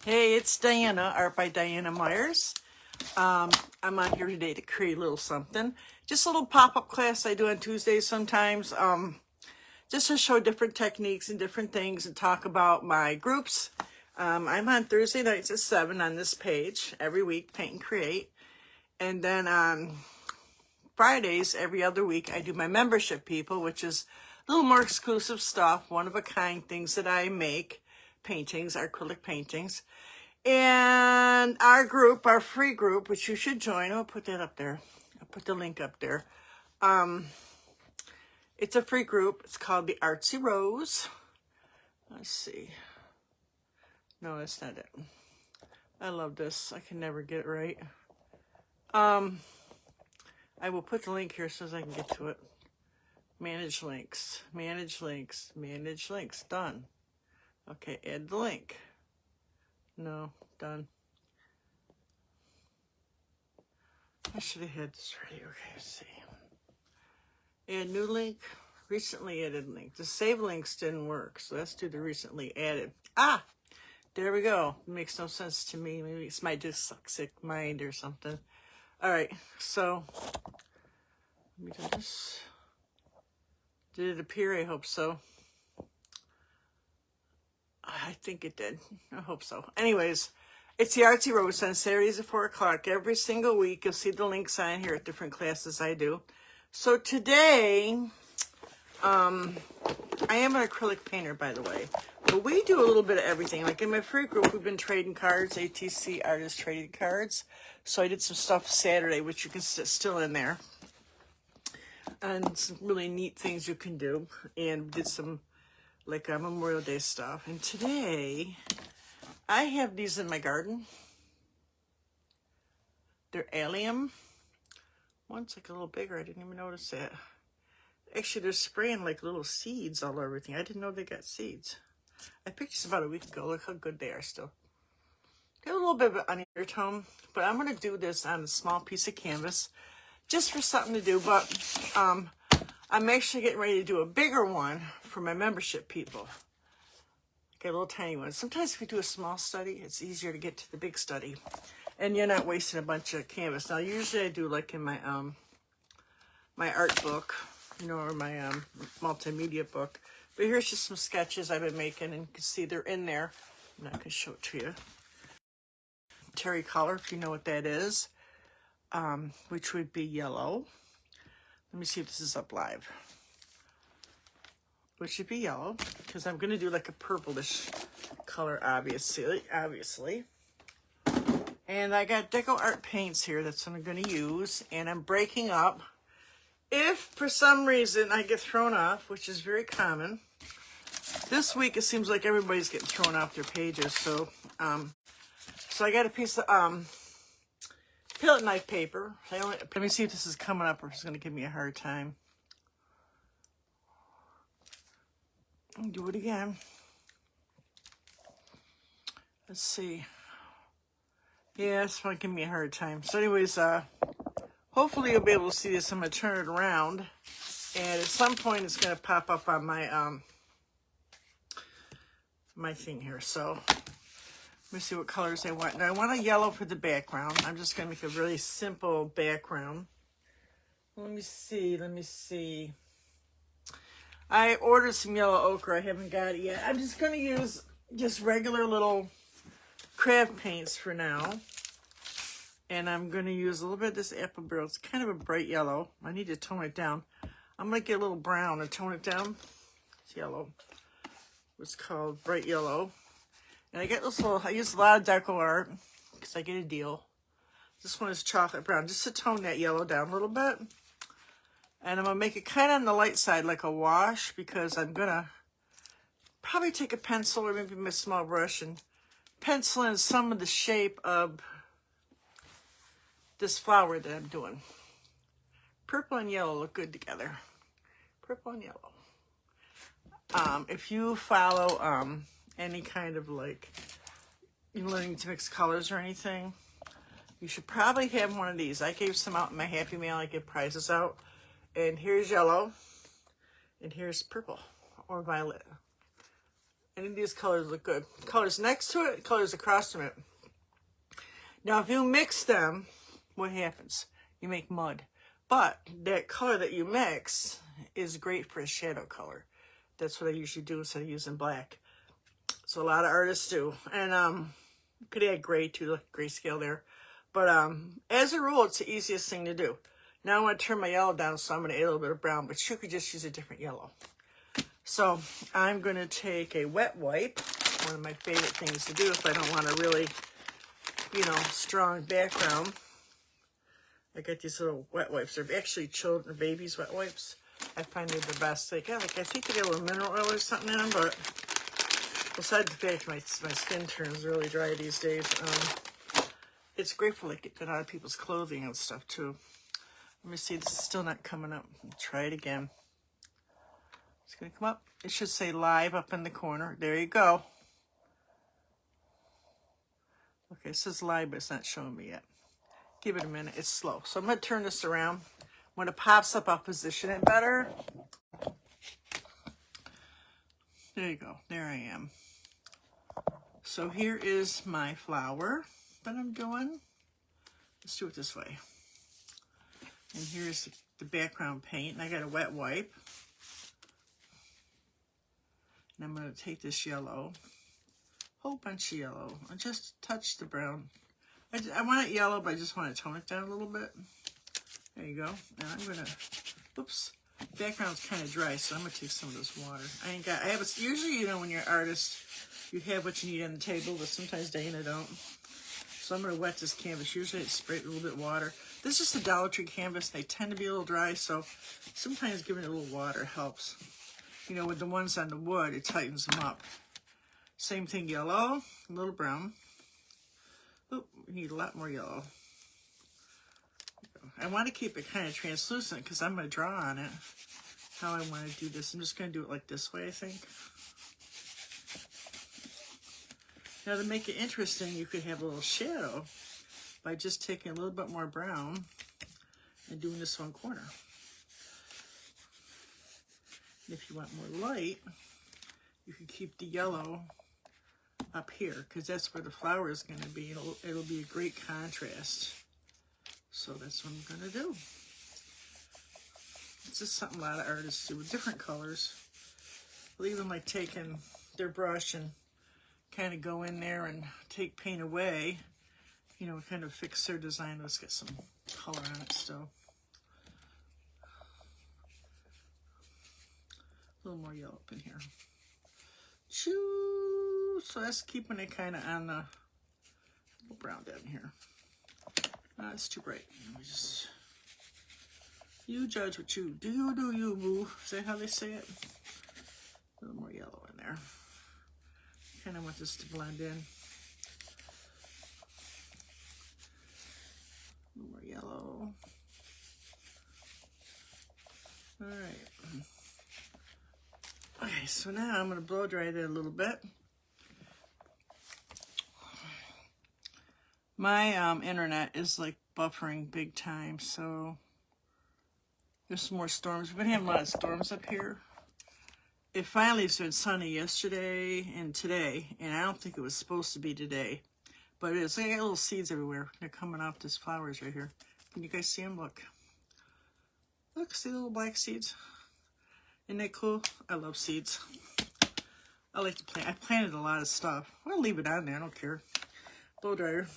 Hey, it's Diana, art by Diana Myers. I'm on here today to create a little something. Just a little pop-up class I do on Tuesdays sometimes, just to show different techniques and different things and talk about my groups. I'm on Thursday nights at 7 on this page every week, Paint and Create. And then on Fridays, every other week, I do my membership people, which is a little more exclusive stuff, one-of-a-kind things that I make, paintings, acrylic paintings. And our group, our free group, which you should join, I'll put that up there. I'll put the link up there. It's a free group. It's called the Artsy Rose. Let's see. No, that's not it. I love this. I can never get it right. I will put the link here so I can get to it. Manage links, manage links, manage links. Done. Okay, add the link. No, done. I should have had this ready. Okay, let's see. Add new link. Recently added link. The save links didn't work, so let's do the recently added. Ah, there we go. It makes no sense to me. Maybe it's my dyslexic mind or something. All right, so let me do this. Did it appear? I hope so. I think it did. I hope so. Anyways, it's the Artsy Rose on Saturdays at 4 o'clock. Every single week, you'll see the links on here at different classes I do. So today, I am an acrylic painter, by the way. But we do a little bit of everything. Like in my free group, we've been trading cards, ATC Artist Trading Cards. So I did some stuff Saturday, which you can still in there. And some really neat things you can do. And did some like Memorial Day stuff. And today, I have these in my garden. They're allium. One's like a little bigger. I didn't even notice that. Actually, they're spraying like little seeds all over everything. I didn't know they got seeds. I picked these about a week ago. Look how good they are still. They have a little bit of an undertone, but I'm going to do this on a small piece of canvas just for something to do. But I'm actually getting ready to do a bigger one for my membership people. Like a little tiny one. Sometimes if you do a small study, it's easier to get to the big study. And you're not wasting a bunch of canvas. Now, usually I do like in my my art book, you know, or my multimedia book. But here's just some sketches I've been making, and you can see they're in there. And I can show it to you. Terry color, if you know what that is, which would be yellow. Let me see if this is up live. Which should be yellow, because I'm going to do like a purplish color, obviously. And I got Deco Art paints here that's what I'm going to use, and I'm breaking up. If for some reason I get thrown off, which is very common, this week it seems like everybody's getting thrown off their pages. So, so I got a piece of palette knife paper. Let me see if this is coming up or if it's going to give me a hard time. I'll do it again. Let's see. Yeah, it's going to give me a hard time. So anyways, hopefully you'll be able to see this. I'm going to turn it around. And at some point it's going to pop up on my my thing here. So let me see what colors I want. Now I want a yellow for the background. I'm just going to make a really simple background. Let me see. I ordered some yellow ochre. I haven't got it yet. I'm just going to use just regular little craft paints for now. And I'm going to use a little bit of this apple barrel. It's kind of a bright yellow. I need to tone it down. I'm going to get a little brown and tone it down. It's yellow. It's called bright yellow. And I get this little, I use a lot of Deco Art because I get a deal. This one is chocolate brown, just to tone that yellow down a little bit. And I'm going to make it kind of on the light side, like a wash, because I'm going to probably take a pencil or maybe my small brush and pencil in some of the shape of this flower that I'm doing. Purple and yellow look good together. Purple and yellow. If you follow any kind of like, you're learning to mix colors or anything, you should probably have one of these. I gave some out in my Happy Mail. I give prizes out. And here's yellow. And here's purple or violet. Any of these colors look good. Colors next to it, colors across from it. Now, if you mix them, what happens? You make mud. But that color that you mix is great for a shadow color. That's what I usually do instead of using black. So a lot of artists do. And you could add gray too, like grayscale there. But as a rule, it's the easiest thing to do. Now I want to turn my yellow down, so I'm going to add a little bit of brown. But you could just use a different yellow. So I'm going to take a wet wipe, one of my favorite things to do if I don't want a really, strong background. I got these little wet wipes. They're actually children or babies' wet wipes. I find they're the best. I think they get a little mineral oil or something in them, but besides the fact my skin turns really dry these days, it's great for getting out of people's clothing and stuff too. Let me see, this is still not coming up. Try it again. It's going to come up. It should say live up in the corner. There you go. Okay, it says live, but it's not showing me yet. Give it a minute. It's slow. So I'm going to turn this around. When it pops up, I'll position it better. There you go. There I am. So here is my flower that I'm doing. Let's do it this way. And here's the background paint. And I got a wet wipe. And I'm going to take this yellow, whole bunch of yellow, and just touch the brown. I want it yellow, but I just want to tone it down a little bit. There you go. And I'm going to, oops, the background's kind of dry, so I'm going to take some of this water. Usually, when you're an artist, you have what you need on the table, but sometimes Dana don't. So I'm going to wet this canvas. Usually I spray it a little bit of water. This is the Dollar Tree canvas. They tend to be a little dry, so sometimes giving it a little water helps. With the ones on the wood, it tightens them up. Same thing, yellow, a little brown. Oh, we need a lot more yellow. I want to keep it kind of translucent because I'm going to draw on it. How I want to do this. I'm just going to do it like this way, I think. Now, to make it interesting, you could have a little shadow by just taking a little bit more brown and doing this one corner. If you want more light, you can keep the yellow up here because that's where the flower is going to be. It'll be a great contrast. So that's what I'm going to do. It's just something a lot of artists do with different colors. They'll even taking their brush and kind of go in there and take paint away, kind of fix their design. Let's get some color on it still. A little more yellow up in here. Choo! So that's keeping it kind of on the little brown down here. It's too bright. You judge what you do. You boo. Is that how they say it? A little more yellow in there. Kind of want this to blend in. A little more yellow. All right. Okay, so now I'm going to blow dry that a little bit. My internet is buffering big time, so there's some more storms. We've been having a lot of storms up here. It finally has been sunny yesterday and today, and I don't think it was supposed to be today, but it is. I got little seeds everywhere. They're coming off these flowers right here. Can you guys see them? Look. Look, see the little black seeds? Isn't that cool? I love seeds. I like to plant. I planted a lot of stuff. I'll leave it on there. I don't care. Blow dryer.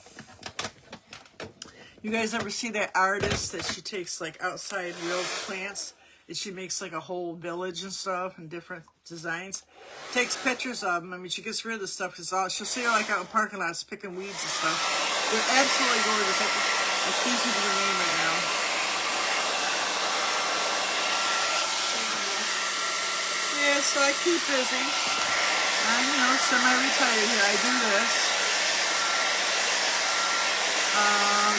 You guys ever see that artist that she takes outside real plants and she makes a whole village and stuff and different designs? Takes pictures of them. I mean, she gets rid of the stuff because she'll see her out in parking lots picking weeds and stuff. They're absolutely gorgeous. I can't think of her name right now. Yeah, so I keep busy. I'm, semi-retired here. I do this.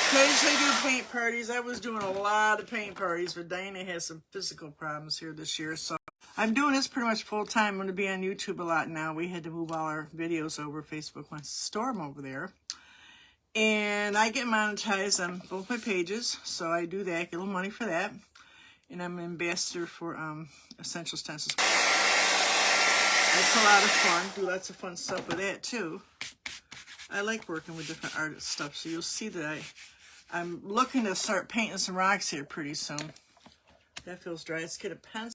Occasionally do paint parties. I was doing a lot of paint parties, but Diana has some physical problems here this year, so I'm doing this pretty much full time. I'm going to be on YouTube a lot now. We had to move all our videos over. Facebook wants to store them over there. And I get monetized on both my pages, so I do that. I get a little money for that. And I'm an ambassador for Essential Stencils. That's a lot of fun. Do lots of fun stuff with that too. I like working with different artist stuff, so you'll see that I'm looking to start painting some rocks here pretty soon. That feels dry. Let's get a pencil.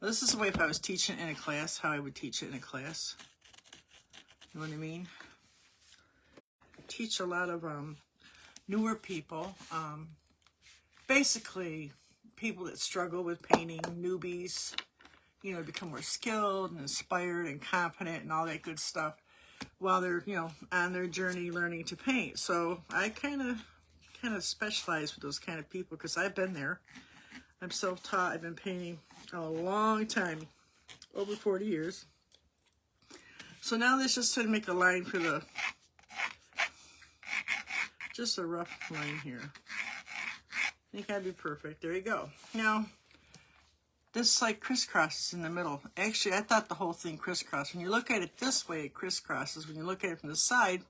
This is the way if I was teaching in a class, how I would teach it in a class. You know what I mean? I teach a lot of newer people, basically people that struggle with painting, newbies, you know, become more skilled and inspired and confident and all that good stuff while they're, you know, on their journey learning to paint. So I kind of specialize with those kind of people because I've been there. I'm self-taught. I've been painting a long time, over 40 years. So now let's just sort of make a line for the, just a rough line here. I think that'd be perfect. There you go. Now, this like crisscrosses in the middle. Actually, I thought the whole thing crisscrossed. When you look at it this way, it crisscrosses. When you look at it from the side,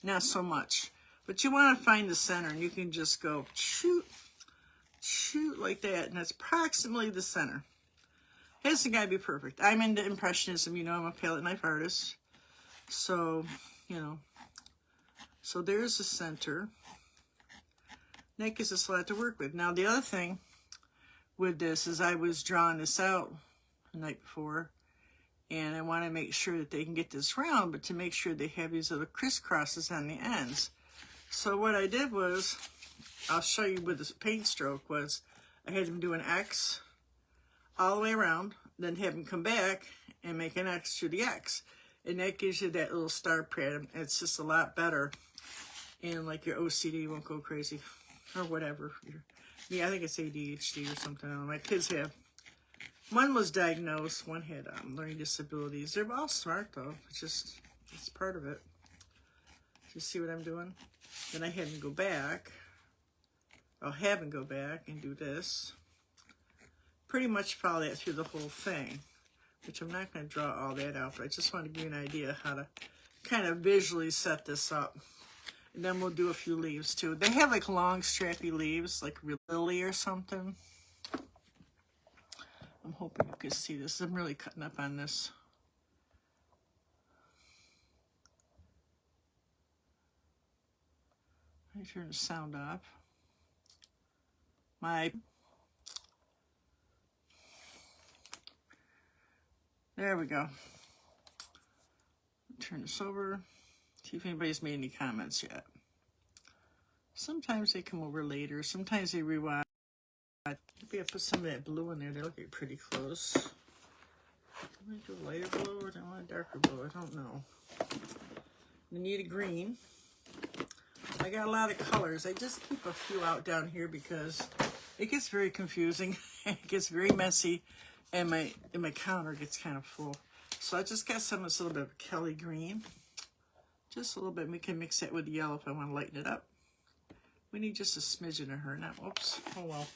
not so much. But you want to find the center, and you can just go shoot like that, and that's approximately the center. It hasn't got to be perfect. I'm into Impressionism. You know, I'm a palette knife artist. So, you know, so there's the center. That gives us a lot to work with. Now, the other thing with this is I was drawing this out the night before, and I want to make sure that they can get this round, but to make sure they have these little crisscrosses on the ends. So what I did was, I'll show you with this paint stroke, was I had them do an X all the way around, then have them come back and make an X through the X. And that gives you that little star pattern. It's just a lot better. And like your OCD won't go crazy. Or whatever. Yeah, I think it's ADHD or something. I don't know. My kids have. One was diagnosed. One had learning disabilities. They're all smart though. It's part of it. You see what I'm doing? Then I had them go back. I'll have them go back and do this. Pretty much follow that through the whole thing. Which I'm not going to draw all that out, but I just want to give you an idea how to kind of visually set this up. And then we'll do a few leaves too. They have like long strappy leaves, like lily or something. I'm hoping you can see this. I'm really cutting up on this. Let me turn the sound off. There we go. Turn this over. See if anybody's made any comments yet. Sometimes they come over later. Sometimes they rewind. Maybe I put some of that blue in there. They look like pretty close. Do I do a lighter blue or do I want a darker blue? I don't know. You need a green. I got a lot of colors. I just keep a few out down here because it gets very confusing. It gets very messy, and my counter gets kind of full. So I just got some that's a little bit of Kelly green. Just a little bit. We can mix that with the yellow if I want to lighten it up. We need just a smidgen of her. Now, oops. Oh, well.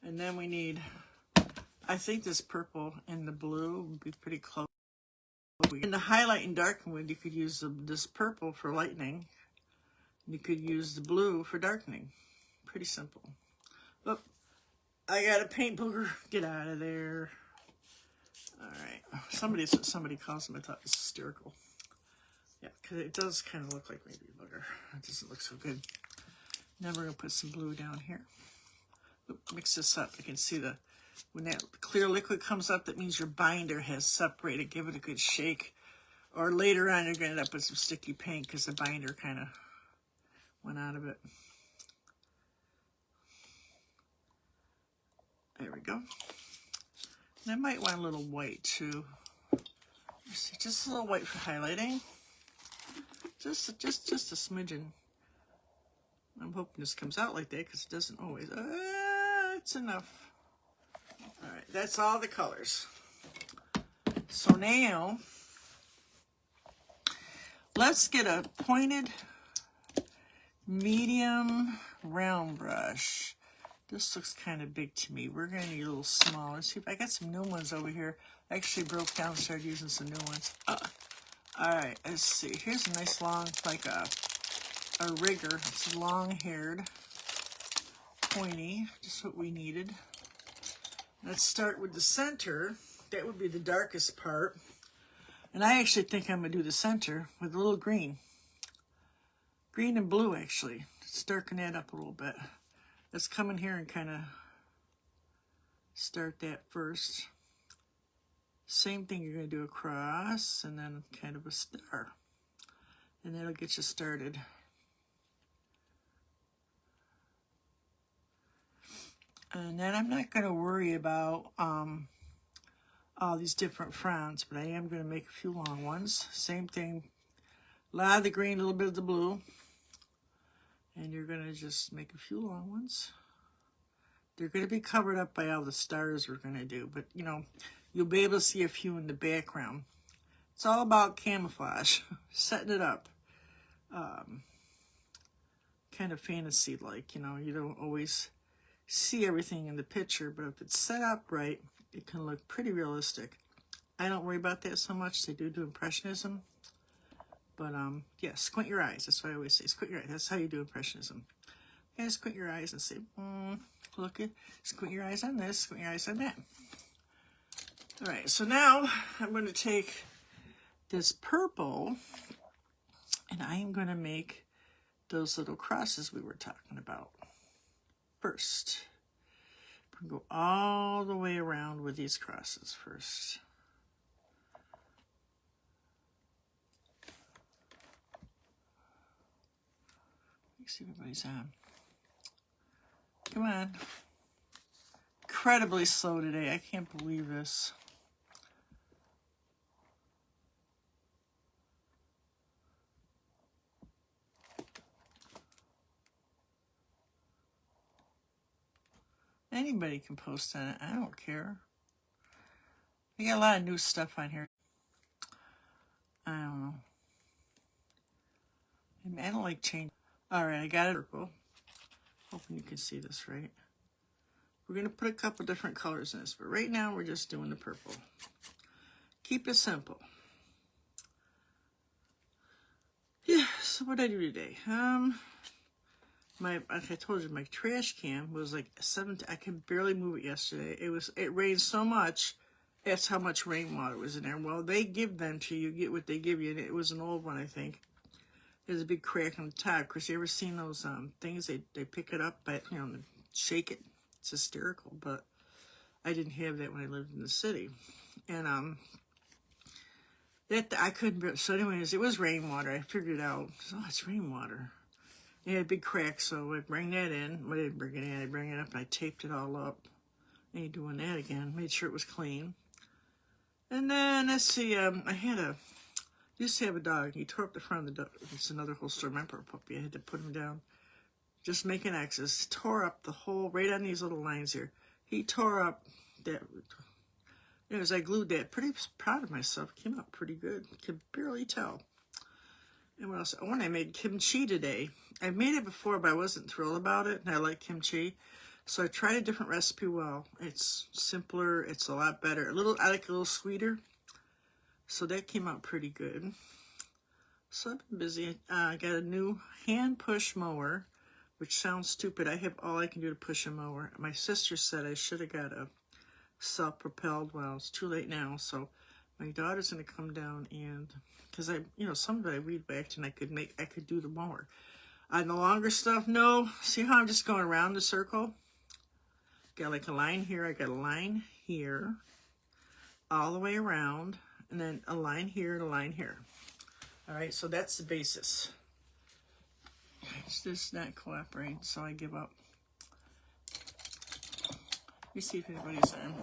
And then we need, I think this purple and the blue would be pretty close. In the highlight and darken wood, you could use this purple for lightening. You could use the blue for darkening. Pretty simple. Oop. I got a paint booger. Get out of there. All right. Somebody calls them. I thought it was hysterical. Yeah, because it does kind of look like maybe a booger. It doesn't look so good. Now we're going to put some blue down here. Oop, mix this up. You can see when that clear liquid comes up, that means your binder has separated. Give it a good shake. Or later on, you're going to end up with some sticky paint because the binder kind of went out of it. There we go. And I might want a little white too. Just a little white for highlighting. Just a smidgen. I'm hoping this comes out like that because it doesn't always. It's enough. All right, that's all the colors. So now, let's get a pointed, medium round brush. This looks kind of big to me. We're going to need a little smaller. See if I got some new ones over here. I actually broke down and started using some new ones. All right, let's see. Here's a nice long, like a rigger. It's long-haired, pointy, just what we needed. Let's start with the center. That would be the darkest part. And I actually think I'm going to do the center with a little green. Green and blue, actually. Let's darken that up a little bit. Let's come in here and kind of start that first. Same thing you're going to do across, and then kind of a star. And that'll get you started. And then I'm not going to worry about all these different fronds, but I am going to make a few long ones. Same thing, a lot of the green, a little bit of the blue. And you're going to just make a few long ones. They're going to be covered up by all the stars we're going to do, but you know, you'll be able to see a few in the background. It's all about camouflage, setting it up. Kind of fantasy-like, you know, you don't always see everything in the picture, but if it's set up right, it can look pretty realistic. I don't worry about that so much. They do Impressionism. But, yeah, squint your eyes. That's what I always say. Squint your eyes. That's how you do Impressionism. And squint your eyes and say, look at, squint your eyes on this, squint your eyes on that. All right, so now I'm going to take this purple, and I am going to make those little crosses we were talking about first. We're going to go all the way around with these crosses first. Let's see if everybody's on. Come on. Incredibly slow today. I can't believe this. Anybody can post on it. I don't care. We got a lot of new stuff on here. I don't know. I don't like change. All right, I got it purple. Hoping you can see this right. We're going to put a couple different colors in this, but right now we're just doing the purple. Keep it simple. Yeah, so what did I do today? Like I told you, my trash can was like 7. I could barely move it yesterday. It rained so much. That's how much rainwater was in there. Well, they give them to you. You get what they give you. And it was an old one, I think. There's a big crack on the top. Of course, you ever seen those things? They pick it up, but you know, shake it. It's hysterical. But I didn't have that when I lived in the city, and that I couldn't. So, anyways, it was rainwater. I figured it out. Oh, it's rainwater. It had a big crack, so I bring that in. I didn't bring it in. I bring it up and I taped it all up. I ain't doing that again. Made sure it was clean. And then let's see. I used to have a dog. He tore up the front of the dog. It's another whole story. My poor puppy. I had to put him down. Just making X's. Tore up the whole, right on these little lines here. He tore up that. Anyways, I glued that. Pretty proud of myself. Came out pretty good. Could barely tell. And what else? Oh, and I made kimchi today. I've made it before, but I wasn't thrilled about it. And I like kimchi. So I tried a different recipe. Well, it's simpler. It's a lot better. I like a little sweeter. So that came out pretty good. So I've been busy. I got a new hand push mower, which sounds stupid. I have all I can do to push a mower. My sister said I should have got a self-propelled. Well, it's too late now. So my daughter's going to come down and, because some of it I read back and I could do the mower. On the longer stuff, no. See how I'm just going around the circle? Got like a line here. I got a line here, all the way around. And then a line here and a line here. All right, so that's the basis. It's just not cooperating, so I give up. Let me see if anybody's on.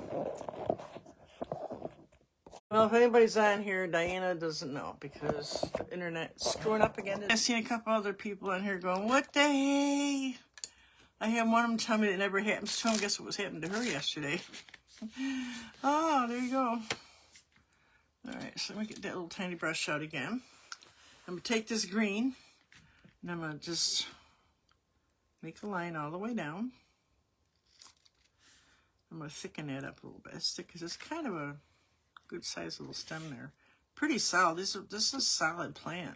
Well, if anybody's on here, Diana doesn't know because the internet's screwing up again. I've seen a couple other people on here going, what the hey? I had one of them tell me that never happens to them. Guess what was happening to her yesterday? Oh, there you go. All right, so let me get that little tiny brush out again. I'm going to take this green, and I'm going to just make a line all the way down. I'm going to thicken that up a little bit, because it's kind of a good size little stem there. Pretty solid. This is a solid plant.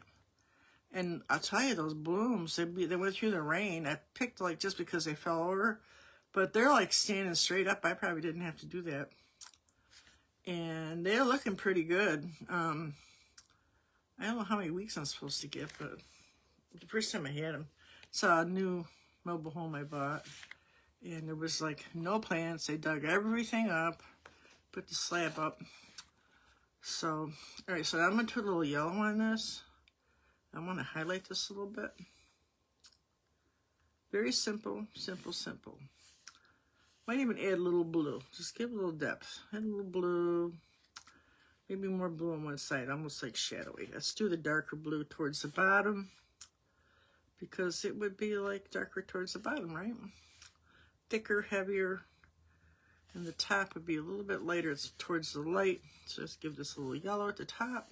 And I'll tell you, those blooms, they went through the rain. I picked just because they fell over, But they're like standing straight up. I probably didn't have to do that. And they're looking pretty good. I don't know how many weeks I'm supposed to get, but the first time I had them, saw a new mobile home I bought, and there was like no plants. They dug everything up, put the slab up. So, all right, so I'm going to put a little yellow on this. I want to highlight this a little bit. Very simple, simple, simple. Might even add a little blue. Just give it a little depth. Add a little blue. Maybe more blue on one side, almost like shadowy. Let's do the darker blue towards the bottom, because it would be like darker towards the bottom, right? Thicker, heavier. And the top would be a little bit lighter. It's towards the light. So let's give this a little yellow at the top.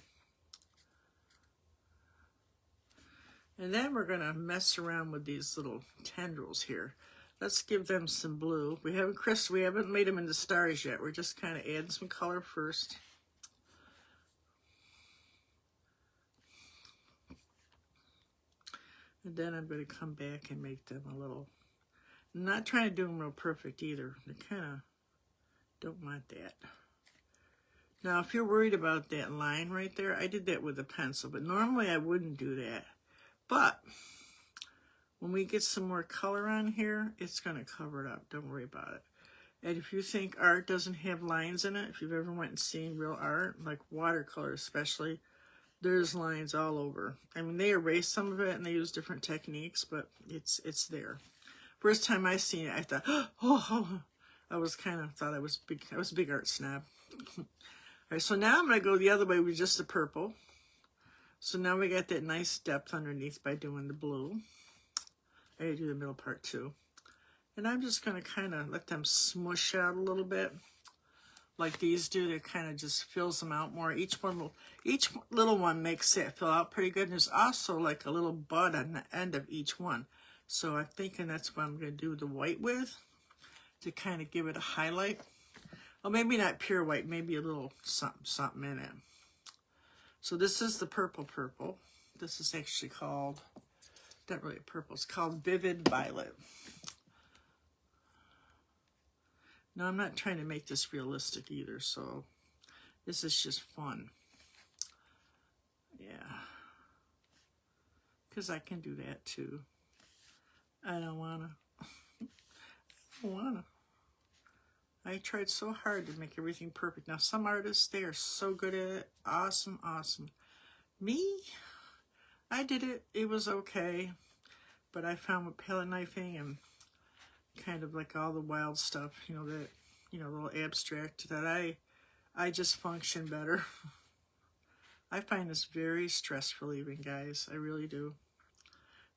And then we're going to mess around with these little tendrils here. Let's give them some blue. We haven't made them into stars yet. We're just kind of adding some color first. And then I'm going to come back and make them a little, I'm not trying to do them real perfect either. I kind of don't want that. Now, if you're worried about that line right there, I did that with a pencil, but normally I wouldn't do that. But when we get some more color on here, it's going to cover it up. Don't worry about it. And if you think art doesn't have lines in it, if you've ever went and seen real art, like watercolor especially, there's lines all over. I mean, they erase some of it and they use different techniques, but it's there. First time I seen it, I thought, oh, I was a big art snob. All right, so now I'm going to go the other way with just the purple. So now we got that nice depth underneath by doing the blue. I gotta do the middle part too. And I'm just going to kind of let them smush out a little bit. Like these do, it kind of just fills them out more. Each little one makes it fill out pretty good. And there's also like a little bud on the end of each one. So I'm thinking that's what I'm going to do the white with, to kind of give it a highlight. Well, maybe not pure white, maybe a little something in it. So this is the purple. This is actually called, not really purple, it's called Vivid Violet. Now, I'm not trying to make this realistic either, so this is just fun. Yeah. Because I can do that too. I don't want to. I tried so hard to make everything perfect. Now, some artists, they are so good at it. Awesome, awesome. Me, I did it. It was okay. But I found with palette knifing and kind of like all the wild stuff, that, a little abstract, that I just function better. I find this very stress relieving, guys. I really do.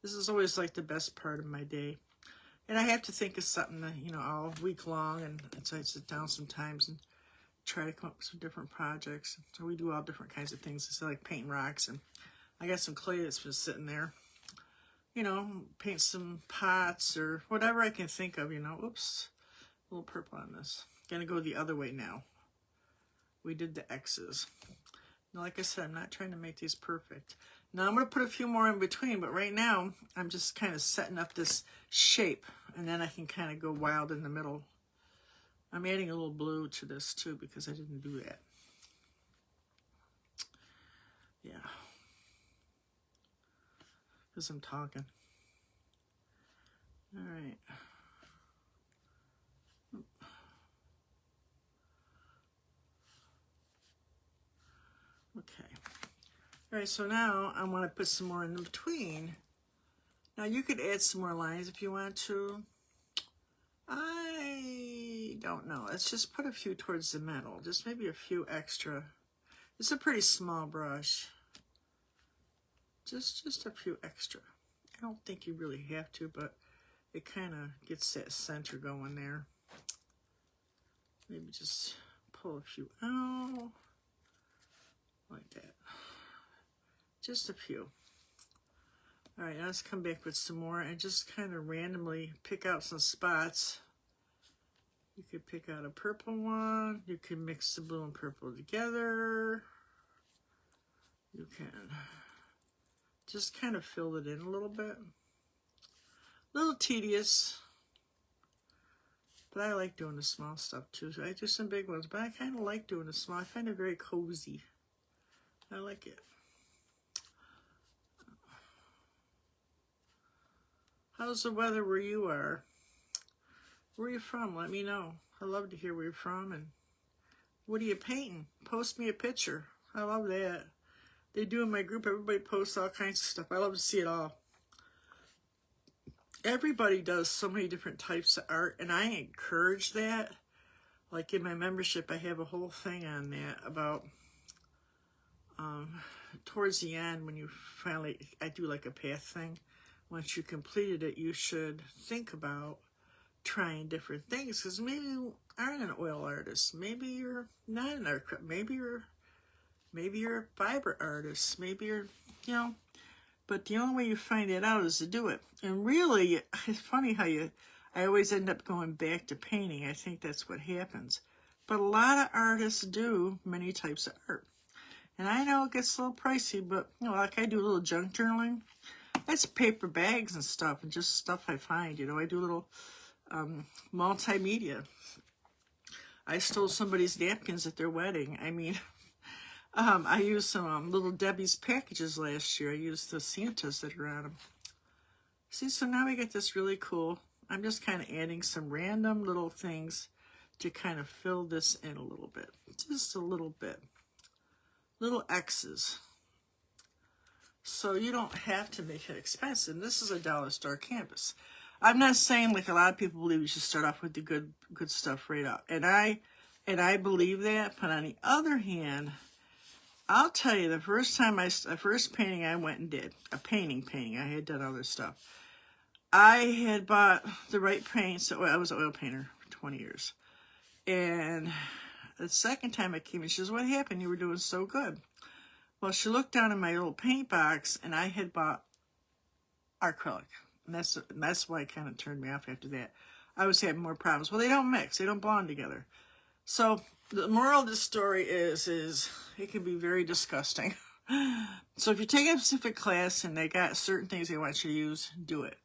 This is always like the best part of my day. And I have to think of something, all week long, and so I sit down sometimes and try to come up with some different projects. So we do all different kinds of things. It's like painting rocks, and I got some clay that's been sitting there. Paint some pots or whatever I can think of, Oops, a little purple on this. Gonna go the other way now. We did the X's. Now, like I said, I'm not trying to make these perfect. Now, I'm going to put a few more in between, but right now, I'm just kind of setting up this shape, and then I can kind of go wild in the middle. I'm adding a little blue to this, too, because I didn't do that. Yeah. Because I'm talking. All right. Okay. All right, so now I want to put some more in between. Now, you could add some more lines if you want to. I don't know. Let's just put a few towards the middle. Just maybe a few extra. It's a pretty small brush. Just a few extra. I don't think you really have to, but it kind of gets that center going there. Maybe just pull a few out. Like that. Just a few. All right, now let's come back with some more and just kind of randomly pick out some spots. You could pick out a purple one. You can mix the blue and purple together. You can just kind of fill it in a little bit. A little tedious. But I like doing the small stuff too. So I do some big ones, but I kind of like doing the small. I find it very cozy. I like it. How's the weather where you are? Where are you from? Let me know. I love to hear where you're from. And what are you painting? Post me a picture. I love that. They do in my group. Everybody posts all kinds of stuff. I love to see it all. Everybody does so many different types of art, and I encourage that. Like in my membership, I have a whole thing on that about towards the end when you finally, I do like a path thing. Once you completed it, you should think about trying different things, because maybe you aren't an oil artist. Maybe you're not an art. Maybe you're a fiber artist. Maybe you're, you know. But the only way you find it out is to do it. And really, it's funny how I always end up going back to painting. I think that's what happens. But a lot of artists do many types of art. And I know it gets a little pricey, but, you know, like I do a little junk journaling. That's paper bags and stuff, and just stuff I find. You know, I do little multimedia. I stole somebody's napkins at their wedding. I mean... I used some Little Debbie's packages last year. I used the Santas that are on them. See, so now we get this really cool. I'm just kind of adding some random little things to kind of fill this in a little bit. Just a little bit. Little X's. So you don't have to make it expensive. This is a dollar store canvas. I'm not saying like a lot of people believe you should start off with the good stuff right up. And I believe that, but on the other hand, I'll tell you, the first painting I went and did, a painting, I had done other stuff. I had bought the right paint, so I was an oil painter for 20 years. And the second time I came in, she says, what happened? You were doing so good. Well, she looked down in my little paint box, and I had bought acrylic. And that's why it kind of turned me off after that. I was having more problems. Well, they don't mix. They don't bond together. So the moral of this story is it can be very disgusting. So if you take a specific class and they got certain things they want you to use, do it.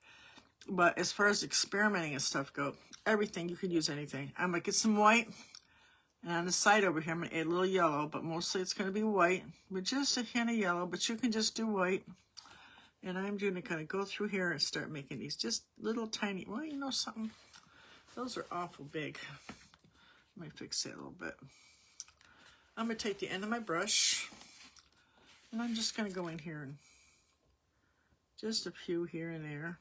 But as far as experimenting and stuff go, everything, you can use anything. I'm going to get some white. And on the side over here, I'm going to add a little yellow, but mostly it's going to be white with just a hint of yellow, but you can just do white. And I'm going to kind of go through here and start making these just little tiny, well, you know something? Those are awful big. Let me fix that a little bit. I'm going to take the end of my brush, and I'm just going to go in here and just a few here and there.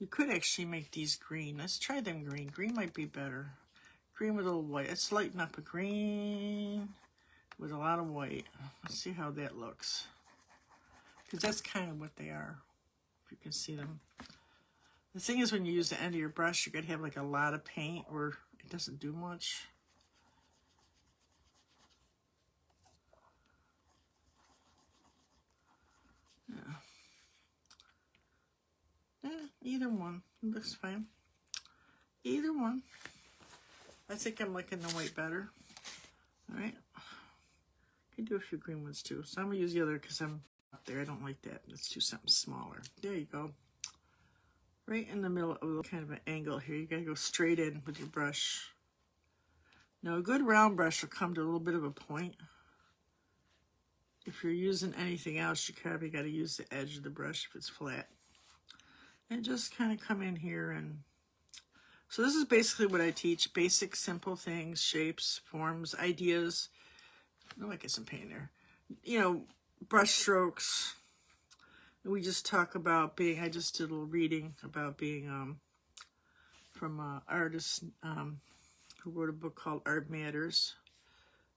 You could actually make these green. Let's try them green. Green might be better. Green with a little white. Let's lighten up a green with a lot of white. Let's see how that looks. Because that's kind of what they are, if you can see them. The thing is, when you use the end of your brush, you're going to have like a lot of paint or it doesn't do much. Yeah, either one. It looks fine. Either one. I think I'm liking the white better. All right. I can do a few green ones too. So I'm going to use the other because I'm up there. I don't like that. Let's do something smaller. There you go. Right in the middle of a kind of an angle here. You got to go straight in with your brush. Now, a good round brush will come to a little bit of a point. If you're using anything else, you probably got to use the edge of the brush if it's flat. And just kind of come in here and... So this is basically what I teach. Basic, simple things, shapes, forms, ideas. Oh, I get some paint there. You know, brush strokes. We just talk about being... I just did a little reading about being from an artist who wrote a book called Art Matters.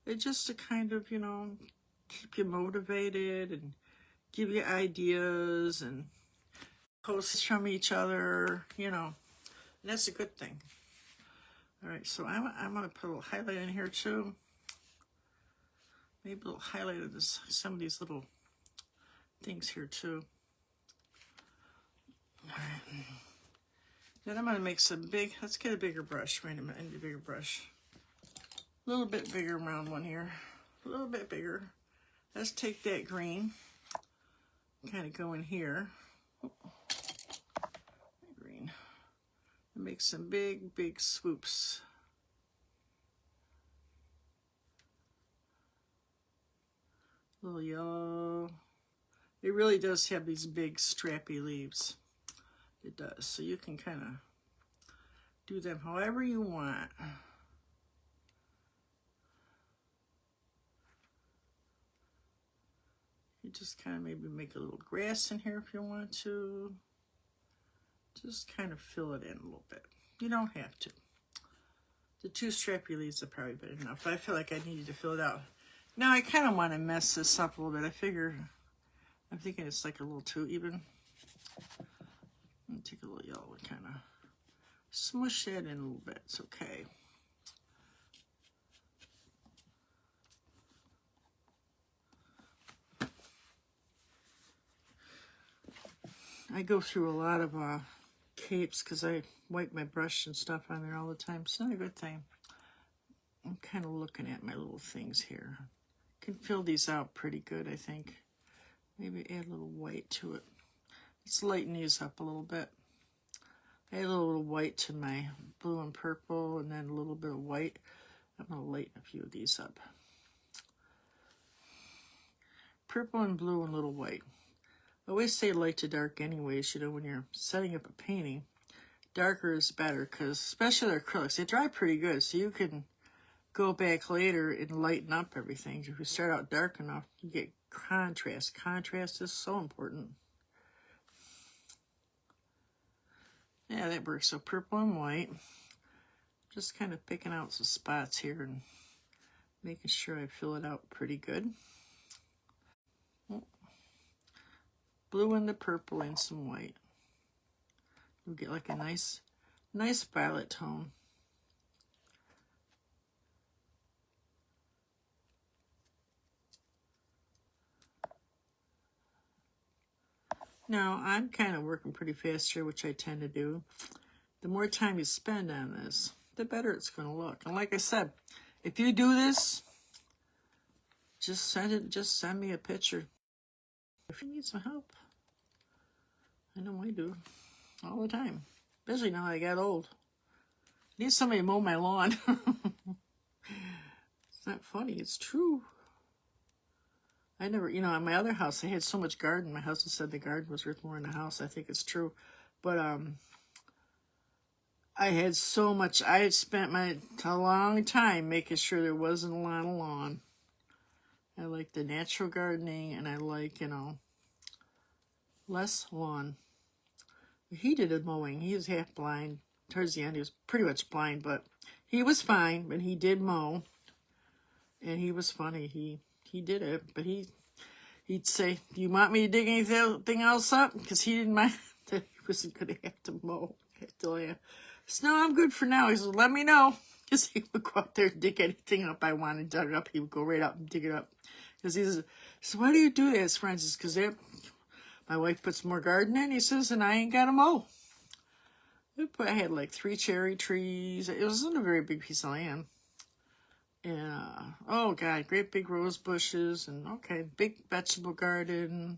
It's just to kind of, you know, keep you motivated and give you ideas and posts from each other, you know. And that's a good thing. All right, so I'm going to put a little highlight in here too. Maybe a little highlight of this, some of these little things here too. All right. Then I'm going to make some big, let's get a bigger brush. Wait a minute, I need a bigger brush. A little bit bigger round one here. A little bit bigger. Let's take that green, kind of go in here. Green. and make some big, big swoops. A little yellow. It really does have these big strappy leaves. It does. So you can kind of do them however you want. You just kind of maybe make a little grass in here if you want to. Just kind of fill it in a little bit. You don't have to. The 2 strappy leaves are probably been enough, but I feel like I needed to fill it out. Now I kind of want to mess this up a little bit. I'm thinking it's like a little too even. Let me take a little yellow and kind of smush that in a little bit. It's okay. I go through a lot of capes because I wipe my brush and stuff on there all the time. It's not a good thing. I'm kind of looking at my little things here. Can fill these out pretty good, I think. Maybe add a little white to it. Let's lighten these up a little bit. Add a little white to my blue and purple, and then a little bit of white. I'm going to lighten a few of these up. Purple and blue and a little white. I always say light to dark anyways, you know, when you're setting up a painting. Darker is better, because especially the acrylics, they dry pretty good, so you can go back later and lighten up everything. If you start out dark enough, you get contrast. Contrast is so important. Yeah, that works. So purple and white. Just kind of picking out some spots here and making sure I fill it out pretty good. Blue and the purple and some white. You'll get like a nice violet tone. Now, I'm kind of working pretty fast here, which I tend to do. The more time you spend on this, the better it's going to look. And like I said, if you do this, just send me a picture. If you need some help. I know I do. All the time. Especially now I got old. I need somebody to mow my lawn. It's not funny. It's true. I never, you know, at my other house, I had so much garden. My husband said the garden was worth more than the house. I think it's true. But I had so much. I had spent a long time making sure there wasn't a lot of lawn. I like the natural gardening, and I like, you know, less lawn. He did a mowing. He was half blind. Towards the end, he was pretty much blind, but he was fine. But he did mow, and he was funny. He did it, but he'd say, "Do you want me to dig anything else up?" Because he didn't mind that he wasn't going to have to mow. So no, I'm good for now. He said, "Let me know," because he would go out there and dig anything up I wanted dug up. He would go right out and dig it up. Because he says, "So why do you do that, Francis?" Because my wife puts more garden in, he says, and I ain't got to mow. I had like 3 cherry trees. It wasn't a very big piece of land. And, oh God, great big rose bushes. And, okay, big vegetable garden.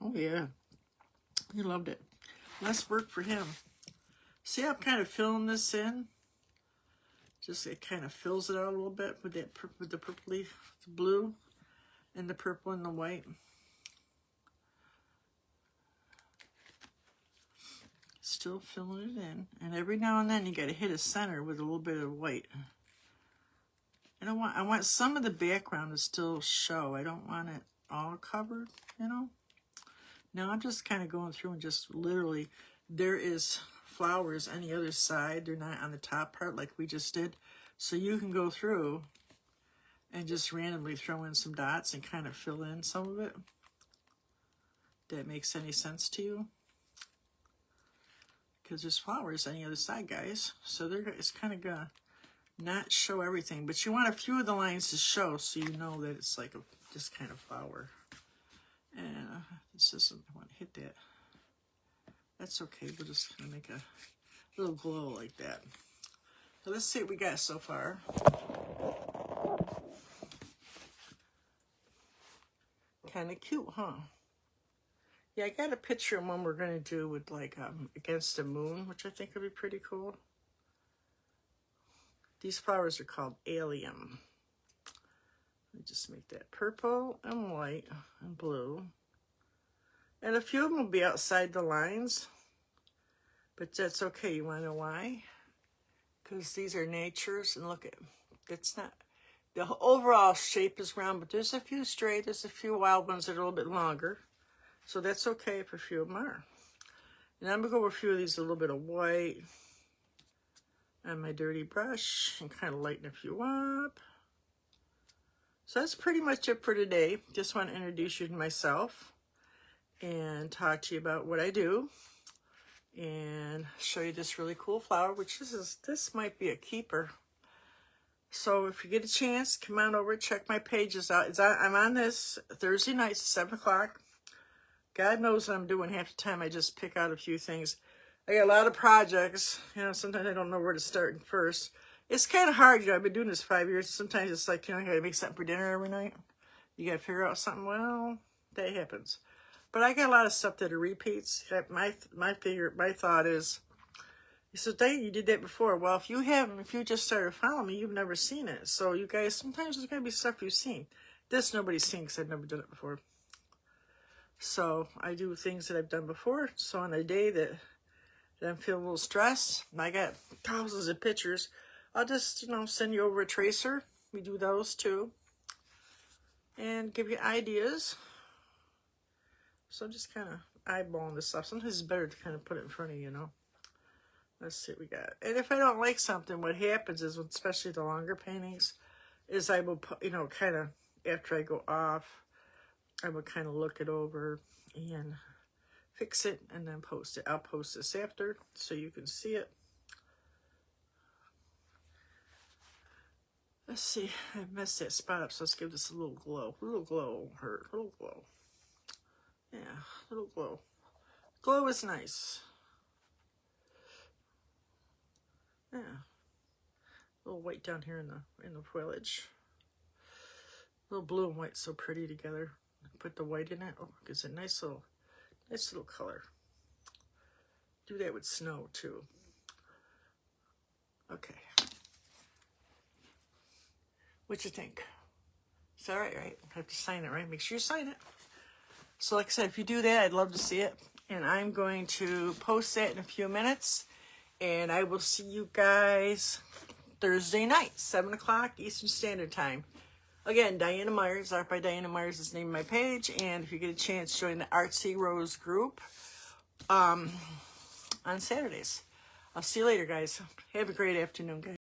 Oh, yeah. He loved it. Less work for him. See how I'm kind of filling this in? Just, it kind of fills it out a little bit with the purpley, the blue, and the purple and the white. Still filling it in, and every now and then you got to hit a center with a little bit of white. And I want some of the background to still show. I don't want it all covered, you know. Now I'm just kind of going through and just literally, there is flowers on the other side. They're not on the top part like we just did. So you can go through and just randomly throw in some dots and kind of fill in some of it. That makes any sense to you? Because there's flowers on the other side, guys. So it's kind of gonna not show everything, but you want a few of the lines to show so you know that it's like this kind of flower. And this doesn't want to hit that. That's okay. We're just gonna make a little glow like that. So let's see what we got so far. Kind of cute, huh? Yeah, I got a picture of one we're going to do with like against the moon, which I think would be pretty cool. These flowers are called Allium. Let me just make that purple and white and blue. And a few of them will be outside the lines, but that's okay. You want to know why? Because these are natures, and look at, it's not, the overall shape is round, but there's a few stray, there's a few wild ones that are a little bit longer. So that's okay if a few of them are. And I'm going to go over a few of these, a little bit of white on my dirty brush and kind of lighten a few up. So that's pretty much it for today. Just want to introduce you to myself and talk to you about what I do and show you this really cool flower, which this might be a keeper. So if you get a chance, come on over, check my pages out. I'm on this Thursday nights at 7 o'clock. God knows what I'm doing half the time. I just pick out a few things. I got a lot of projects. You know, sometimes I don't know where to start first. It's kind of hard. You know, I've been doing this 5 years. Sometimes it's like, you know, I got to make something for dinner every night. You got to figure out something. Well, that happens. But I got a lot of stuff that are repeats. My thought is, you said, dang, you did that before. Well, if you just started following me, you've never seen it. So you guys, sometimes there's going to be stuff you've seen. This nobody's seen because I've never done it before. So I do things that I've done before. So on a day that I'm feeling a little stressed, and I got thousands of pictures, I'll just, you know, send you over a tracer. We do those too. And give you ideas. So I'm just kind of eyeballing this stuff. Sometimes it's better to kind of put it in front of you, you know. Let's see what we got. And if I don't like something, what happens is, especially the longer paintings, is I will put, you know, kind of, after I go off, I will kind of look it over and fix it and then post it. I'll post this after so you can see it. Let's see. I messed that spot up, so let's give this a little glow. A little glow hurt. A little glow. Yeah, a little glow. Glow is nice. Yeah. A little white down here in the foliage. A little blue and white so pretty together. Put the white in it. Oh, it gives a nice little color. Do that with snow too. Okay. What you think? It's all right, right? I have to sign it, right? Make sure you sign it. So like I said, if you do that, I'd love to see it. And I'm going to post that in a few minutes. And I will see you guys Thursday night, 7 o'clock Eastern Standard Time. Again, Diana Myers, Art by Diana Myers is the name of my page. And if you get a chance, join the Artsy Rose group on Saturdays. I'll see you later, guys. Have a great afternoon, guys.